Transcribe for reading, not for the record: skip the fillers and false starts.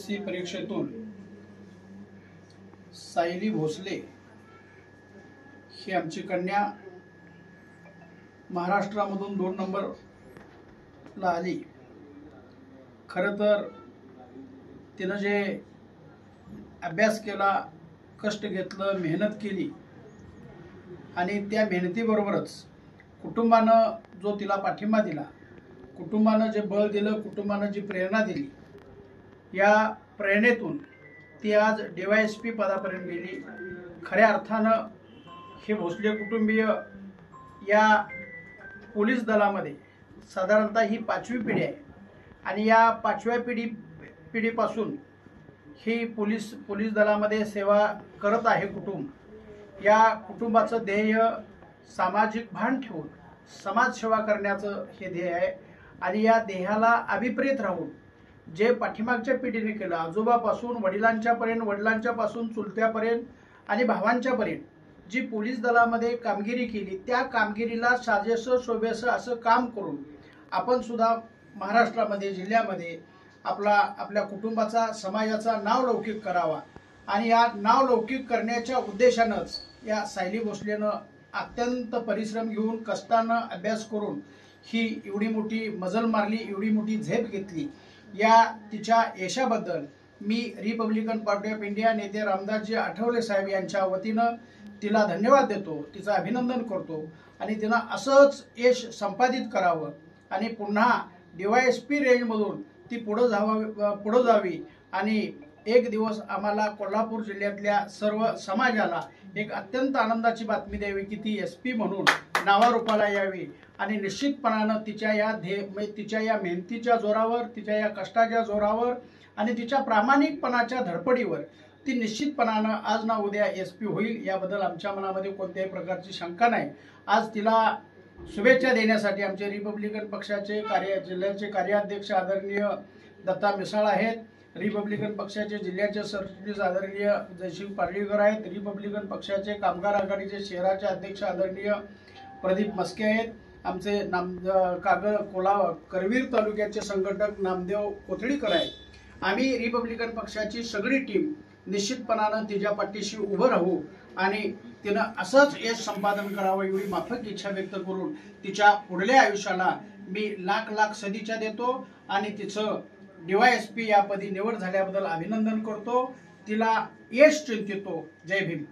DYSP परीक्षेतून Sayali Bhosale ही आमची कन्या महाराष्ट्रामधून 2 नंबरला आली। खरं तर तिनं जे अभ्यास केला, कष्ट घेतलं, मेहनत केली आणि त्या मेहनतीबरोबरच कुटुंबानं जो तिला पाठिंबा दिला, कुटुंबानं जे बळ दिलं, कुटुंबानं जी प्रेरणा दिली, या प्रेरणेतून ती आज DYSP पदापर्यंत गेली। खऱ्या अर्थानं हे भोसले कुटुंबीय या पोलीस दलामध्ये साधारणतः ही 5वी पिढी आहे आणि या 5व्या पिढीपासून ही पोलीस दलामध्ये सेवा करत आहे कुटुंब। या कुटुंबाचं ध्येय सामाजिक भान ठेवून समाजसेवा करण्याचं हे ध्येय आहे आणि या ध्येयाला अभिप्रेत राहून जे पाठीमागच्या पिढीने केलं, आजोबापासून वडिलांच्यापासून चुलत्यापर्यंत आणि भावांच्यापर्यंत जी पोलीस दलामध्ये कामगिरी केली, त्या कामगिरीला साजेसं शोभेसं असं काम करून आपण सुद्धा महाराष्ट्रामध्ये, जिल्ह्यामध्ये आपल्या कुटुंबाचा, समाजाचा नावलौकिक करावा आणि या नावलौकिक करण्याच्या उद्देशानंच या सायली भोसलेनं अत्यंत परिश्रम घेऊन, कष्टानं अभ्यास करून ही एवढी मोठी मजल मारली, एवढी मोठी झेप घेतली। या तिच्या यशाबद्दल मी रिपब्लिकन पार्टी ऑफ इंडिया नेते रामदासजी आठवले साहेब यांच्या वतीनं तिला धन्यवाद देतो, तिचं अभिनंदन करतो आणि तिनं असंच यश संपादित करावं आणि पुन्हा DYSP रेंजमधून ती पुढे जावी आणि एक दिवस आम्हाला कोल्हापूर जिल्ह्यातल्या सर्व समाजाला एक अत्यंत आनंदाची बातमी द्यावी की ती SP म्हणून नावारूपाला यावी आणि निश्चितपणानं तिच्या या मेहनतीच्या जोरावर, तिच्या या कष्टाच्या जोरावर आणि तिच्या प्रामाणिकपणाच्या धडपडीवर ती निश्चितपणानं आज ना उद्या SP होईल, याबद्दल आमच्या मनामध्ये कोणत्याही प्रकारची शंका नाही। आज तिला शुभेच्छा देण्यासाठी आमचे रिपब्लिकन पक्षाचे जिल्ह्याचे कार्याध्यक्ष आदरणीय दत्ता मिसाळ आहेत, रिपब्लिकन पक्षाचे जिल्ह्याचे सरचिटणीस आदरणीय जयसिंग पार्लीकर आहेत, रिपब्लिकन पक्षाचे कामगार आघाडीचे शहराचे अध्यक्ष आदरणीय प्रदीप मस्के आहेत, आमचे करवीर तालुक्याचे संघटक नामदेव कोथळीकर आहेत। आम्ही रिपब्लिकन पक्षाची सगळी टीम निश्चितपणानं तिच्या पाठीशी उभं राहू आणि तिनं असंच यश संपादन करावं एवढी माफक इच्छा व्यक्त करून तिच्या पुढल्या आयुष्याला मी लाख सदिच्छा देतो आणि तिचं DYSP या पदी निवड झाल्याबद्दल अभिनंदन करतो, तिला यश चिंतितो। जय भीम।